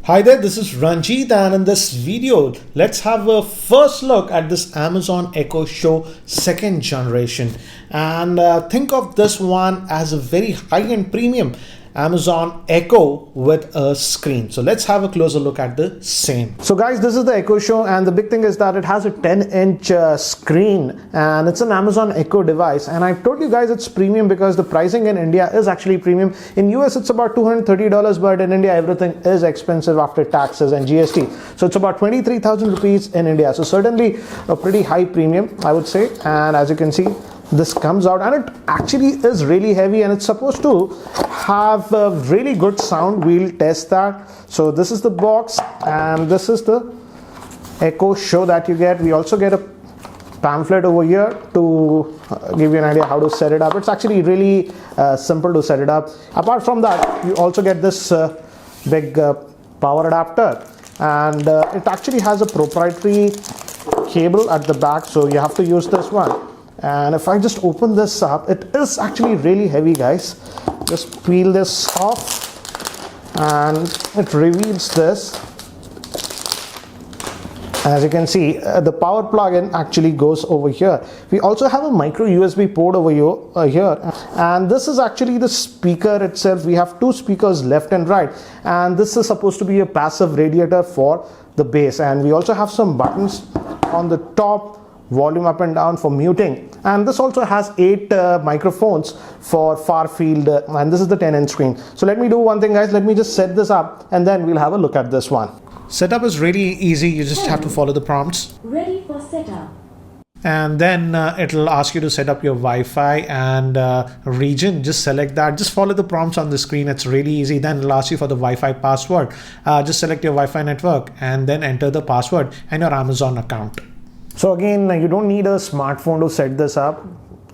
Hi there, this is Ranjit, and in this video, let's have a first look at this Amazon Echo Show second generation. And think of this one as a very high-end premium Amazon Echo with a screen. So let's have a closer look at the same. So guys, this is the Echo Show, and the big thing is that it has a 10-inch screen, and it's an Amazon Echo device. And I told you guys it's premium because the pricing in India is actually premium. In US it's about $230, but in India everything is expensive after taxes and GST. So it's about 23,000 rupees in India. So certainly a pretty high premium, I would say. And as you can see, this comes out and it actually is really heavy, and it's supposed to have a really good sound. We'll test that. So this is the box, and this is the Echo Show that you get. We also get a pamphlet over here to give you an idea how to set it up. It's actually really simple to set it up. Apart from that, you also get this big power adapter, and it actually has a proprietary cable at the back, so you have to use this one. And if I just open this up, it is actually really heavy, guys. Just peel this off and it reveals this. As you can see, the power plug-in actually goes over here. We also have a micro USB port over here, and this is actually the speaker itself. We have two speakers left and right, and this is supposed to be a passive radiator for the bass. And we also have some buttons on the top, volume up and down for muting, and this also has 8 microphones for far field, and this is the 10-inch screen. So let me do one thing, guys. Let me just set this up, and then we'll have a look at this one. Setup is really easy. You just have to follow the prompts. Ready for setup. And then it'll ask you to set up your Wi-Fi and region. Just select that. Just follow the prompts on the screen. It's really easy. Then it'll ask you for the Wi-Fi password. Just select your Wi-Fi network and then enter the password and your Amazon account. So again, you don't need a smartphone to set this up.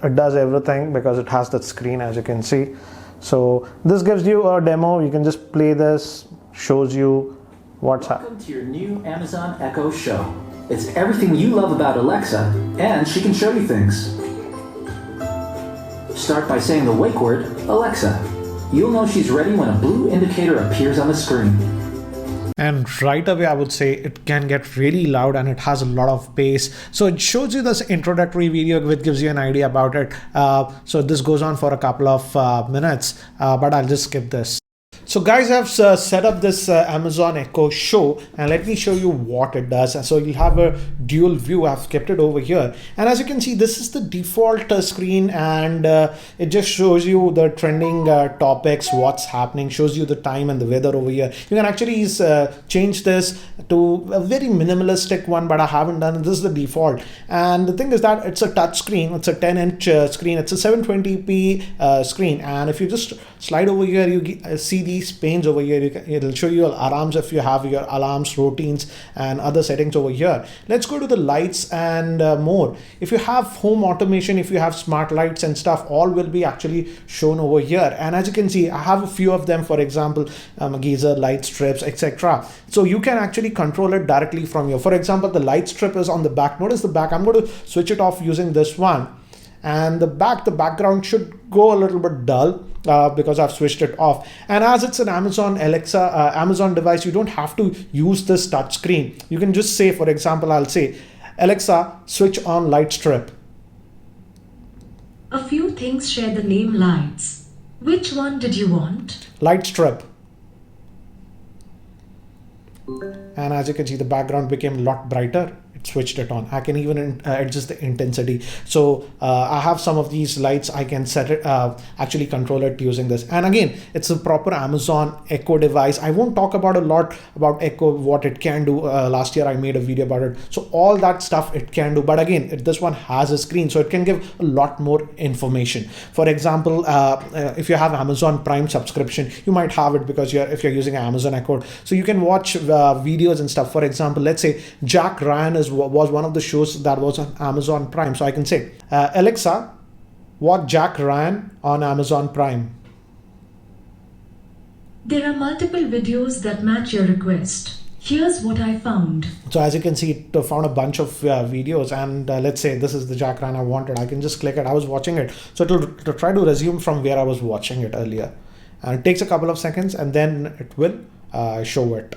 It does everything because it has that screen, as you can see. So this gives you a demo. You can just play this, shows you what's happening. Welcome to your new Amazon Echo Show. It's everything you love about Alexa, and she can show you things. Start by saying the wake word, Alexa. You'll know she's ready when a blue indicator appears on the screen. And right away, I would say it can get really loud, and it has a lot of bass. So it shows you this introductory video which gives you an idea about it. So this goes on for a couple of minutes, but I'll just skip this. So guys, I've set up this Amazon Echo Show, and let me show you what it does. So you'll have a dual view. I've kept it over here, and as you can see, this is the default screen, and it just shows you the trending topics, what's happening, shows you the time and the weather over here. You can actually change this to a very minimalistic one, but I haven't done it. This is the default, and the thing is that it's a touch screen. It's a 10-inch screen. It's a 720p screen, and if you just slide over here, you see these panes over here. It'll show you your alarms if you have your alarms, routines, and other settings over here. Let's go to the lights and more. If you have home automation, if you have smart lights and stuff, all will be actually shown over here. And as you can see, I have a few of them. For example, geyser, light strips, etc. So you can actually control it directly from here. For example, the light strip is on the back. Notice the back. I'm going to switch it off using this one. And the background should go a little bit dull because I've switched it off. And as it's an Amazon Alexa, Amazon device, you don't have to use this touch screen. You can just say, for example, I'll say, Alexa, switch on light strip. A few things share the name lights. Which one did you want? Light strip. And as you can see, the background became a lot brighter. It switched it on. I can even adjust the intensity. So I have some of these lights. I can set it, actually control it using this. And again, it's a proper Amazon Echo device. I won't talk about a lot about Echo, what it can do. Last year I made a video about it. So all that stuff it can do. But again, this one has a screen, so it can give a lot more information. For example, if you have Amazon Prime subscription, you might have it because if you're using Amazon Echo. So you can watch videos and stuff. For example, let's say Jack Ryan was one of the shows that was on Amazon Prime. So I can say, Alexa, watch Jack Ryan on Amazon Prime. There are multiple videos that match your request. Here's what I found. So as you can see, it found a bunch of videos, and let's say this is the Jack Ryan I wanted. I can just click it. I was watching it. So it'll try to resume from where I was watching it earlier. And it takes a couple of seconds, and then it will show it.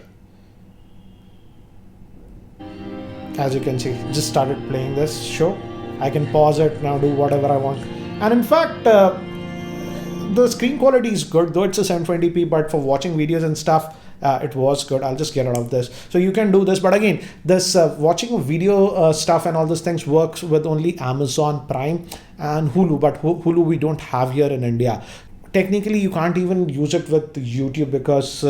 As you can see, just started playing this show. I can pause it now, do whatever I want. And in fact, the screen quality is good, though it's a 720p, but for watching videos and stuff, it was good. I'll just get out of this. So you can do this, but again, this watching video stuff and all these things works with only Amazon Prime and Hulu, but Hulu we don't have here in India. Technically, you can't even use it with YouTube because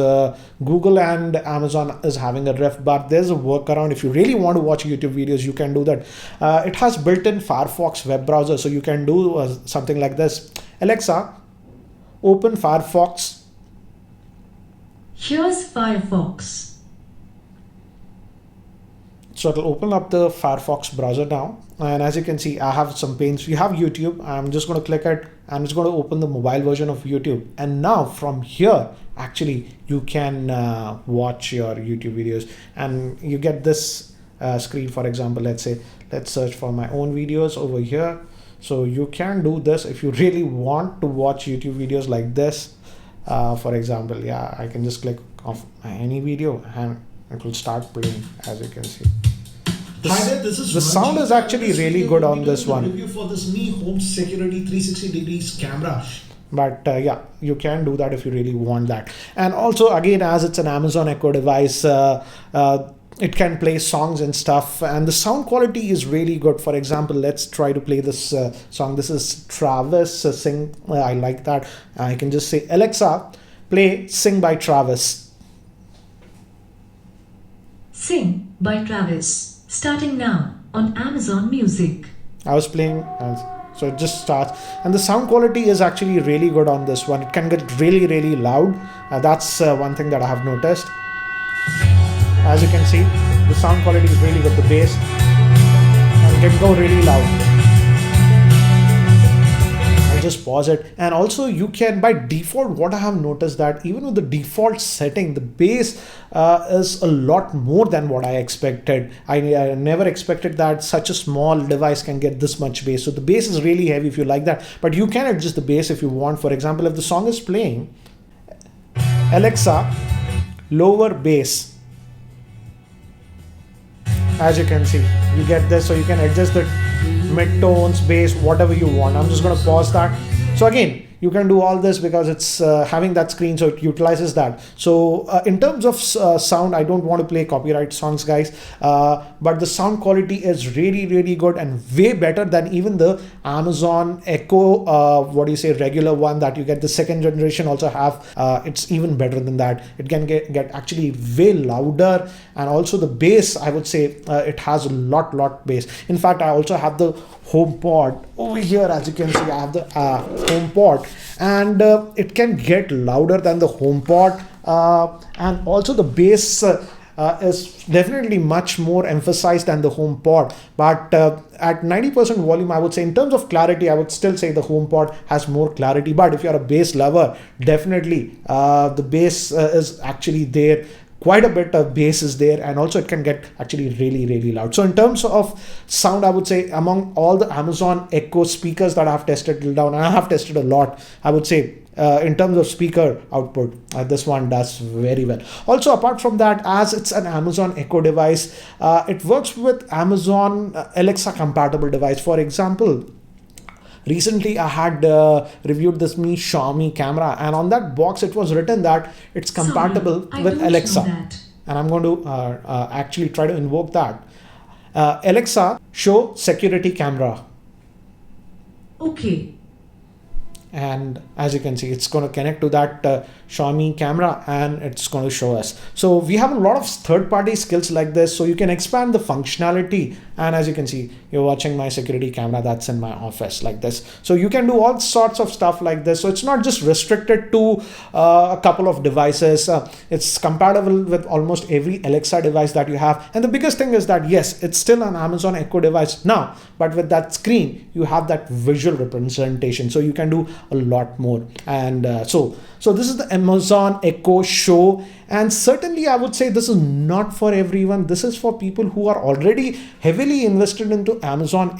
Google and Amazon is having a rift, but there's a workaround. If you really want to watch YouTube videos, you can do that. It has built-in Firefox web browser, so you can do something like this. Alexa, open Firefox. Here's Firefox. So it'll open up the Firefox browser now. And as you can see, I have some panes. You have YouTube. I'm just going to click it and it's going to open the mobile version of YouTube. And now from here, actually, you can watch your YouTube videos and you get this screen. For example, let's search for my own videos over here. So you can do this if you really want to watch YouTube videos like this. For example, yeah, I can just click off any video and it will start playing, as you can see. Hi there, this is The sound is actually really good on this one. Review for this Mi Home Security 360 degrees camera. But yeah, you can do that if you really want that. And also, again, as it's an Amazon Echo device, it can play songs and stuff, and the sound quality is really good. For example, let's try to play this song. This is Travis Sing. I like that. I can just say, Alexa, play Sing by Travis. Sing by Travis. Starting now on Amazon Music. I was playing, so it just starts, and the sound quality is actually really good on this one. It can get really, really loud. That's one thing that I have noticed. As you can see, the sound quality is really good, the bass, and it can go really loud. I'll just pause it. And also you can, by default, what I have noticed that even with the default setting, the bass is a lot more than what I expected. I never expected that such a small device can get this much bass. So the bass is really heavy if you like that, but you can adjust the bass if you want. For example, if the song is playing, Alexa, lower bass. As you can see, you get this, so you can adjust the mid-tones, bass, whatever you want. I'm just going to pause that. So again, you can do all this because it's having that screen, so it utilizes that. So in terms of sound, I don't want to play copyright songs, guys, but the sound quality is really, really good and way better than even the Amazon Echo, regular one that you get. The second generation also have, it's even better than that. It can get actually way louder, and also the bass, I would say it has a lot bass. In fact, I also have the HomePod over here. As you can see, I have the HomePod, and it can get louder than the HomePod, and also the bass is definitely much more emphasized than the HomePod, but at 90% volume, I would say in terms of clarity, I would still say the HomePod has more clarity. But if you're a bass lover, definitely the bass is actually there. Quite a bit of bass is there, and also it can get actually really loud. So in terms of sound, I would say among all the Amazon Echo speakers that I have tested till down, and I have tested a lot, I would say in terms of speaker output, this one does very well. Also, apart from that, as it's an Amazon Echo device, it works with Amazon Alexa compatible device. For example, recently I had reviewed this Xiaomi camera, and on that box it was written that it's compatible with Alexa. And I'm going to actually try to invoke that. Alexa, show security camera. Okay. And as you can see, it's going to connect to that Xiaomi camera, and it's going to show us. So we have a lot of third-party skills like this, so you can expand the functionality. And as you can see, you're watching my security camera that's in my office like this. So you can do all sorts of stuff like this. So it's not just restricted to a couple of devices. It's compatible with almost every Alexa device that you have. And the biggest thing is that yes, it's still an Amazon Echo device now, but with that screen, you have that visual representation. So you can do a lot more. And so this is the Amazon Echo Show, and certainly I would say this is not for everyone. This is for people who are already heavily invested into Amazon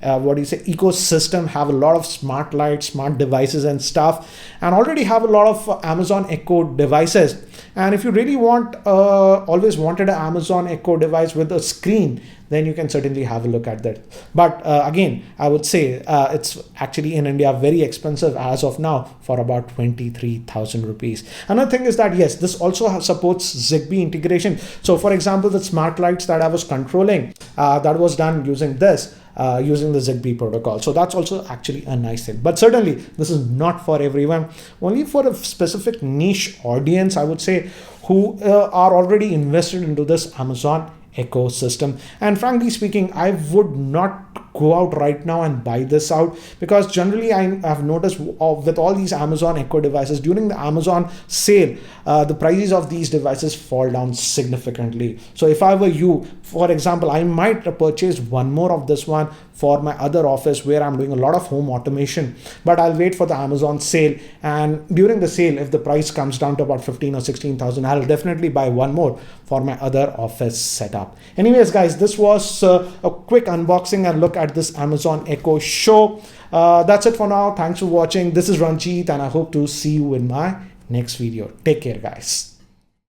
ecosystem, have a lot of smart lights, smart devices and stuff, and already have a lot of Amazon Echo devices. And if you really always wanted an Amazon Echo device with a screen, then you can certainly have a look at that. But again, I would say it's actually in India very expensive as of now, for about 23,000 rupees. Another thing is that yes, this also supports Zigbee integration. So for example, the smart lights that I was controlling, that was done using this. Using the Zigbee protocol. So that's also actually a nice thing. But certainly this is not for everyone, only for a specific niche audience, I would say, who are already invested into this Amazon ecosystem. And frankly speaking, I would not go out right now and buy this out, because generally I have noticed with all these Amazon Echo devices, during the Amazon sale, the prices of these devices fall down significantly. So if I were you, for example, I might purchase one more of this one for my other office where I'm doing a lot of home automation, but I'll wait for the Amazon sale. And during the sale, if the price comes down to about 15 or 16,000, I'll definitely buy one more for my other office setup. Anyways, guys, this was a quick unboxing and look at this Amazon Echo Show. That's it for now. Thanks for watching. This is Ranjit, and I hope to see you in my next video. Take care, guys.